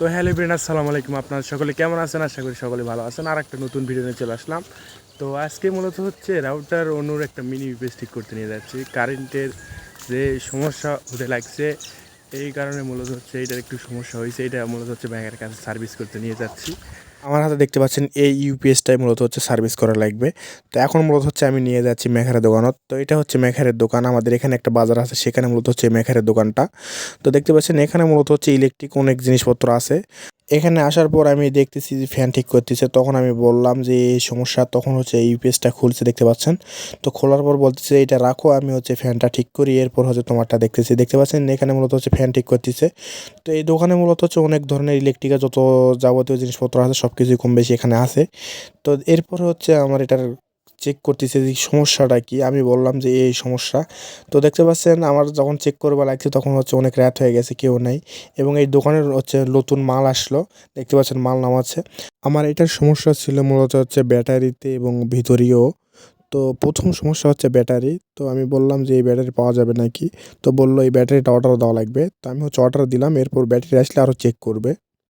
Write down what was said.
তো hello everyone, আসসালামু আলাইকুম। আপনারা সকলে কেমন আছেন? আশা করি সকলে ভালো আছেন। আর একটা নতুন ভিডিও নিয়ে চলে আসলাম। তো আজকে মূলত হচ্ছে রাউটার অনুর একটা মিনি ইউপিএস ঠিক করতে নিয়ে যাচ্ছি। কারেন্টের যে সমস্যা হতে লাগছে, এই কারণে মূলত হচ্ছে এইটার একটু সমস্যা হয়েছে। এটা মূলত হচ্ছে ব্যাংকের কাছে সার্ভিস করতে নিয়ে যাচ্ছি। আমার হাতে দেখতে পাচ্ছেন এই ইউপিএসটাই মূলত হচ্ছে সার্ভিস করা লাগবে। তো এখন মূলত হচ্ছে আমি নিয়ে যাচ্ছি মেখারের দোকানত। তো এটা হচ্ছে মেখারের দোকান। আমাদের এখানে একটা বাজার আছে, সেখানে মূলত হচ্ছে মেখারের দোকানটা। তো দেখতে পাচ্ছেন এখানে মূলত হচ্ছে ইলেকট্রিক অনেক জিনিসপত্র আছে। এখানে আসার পর আমি দেখতেছি যে ফ্যান ঠিক করতেছে। তখন আমি বললাম যে এই সমস্যা, তখন হচ্ছে ইউপিএসটা খুলছে দেখতে পাচ্ছেন। তো খোলার পর বলতেছে এটা রাখো, আমি হচ্ছে ফ্যানটা ঠিক করি, এরপর হচ্ছে তোমারটা দেখতেছি। দেখতে পাচ্ছেন এখানে মূলত হচ্ছে ফ্যান ঠিক করতেছে। তো এই দোকানে মূলত হচ্ছে অনেক ধরনের ইলেকট্রিকের যত যাবতীয় জিনিসপত্র আছে সব কিছুই কম বেশি এখানে আছে। তো এরপর হচ্ছে আমার এটার চেক করতেছে যে সমস্যাটা কি। আমি বললাম যে এই সমস্যা। তো দেখতে পাচ্ছেন আমার যখন চেক করবা লাগছে তখন হচ্ছে অনেক রাত হয়ে গেছে, কেউ নাই। এবং এই দোকানের হচ্ছে নতুন মাল আসলো, দেখতে পাচ্ছেন মাল নামাচ্ছে। আমার এটার সমস্যা ছিল মূলত হচ্ছে ব্যাটারিতে এবং ভিতরেও। তো প্রথম সমস্যা হচ্ছে ব্যাটারি। তো আমি বললাম যে এই ব্যাটারি পাওয়া যাবে নাকি। তো বললো এই ব্যাটারিটা অর্ডার দেওয়া লাগবে। তো আমি হচ্ছে অর্ডার দিলাম, এরপর ব্যাটারি আসলে আরও চেক করবে।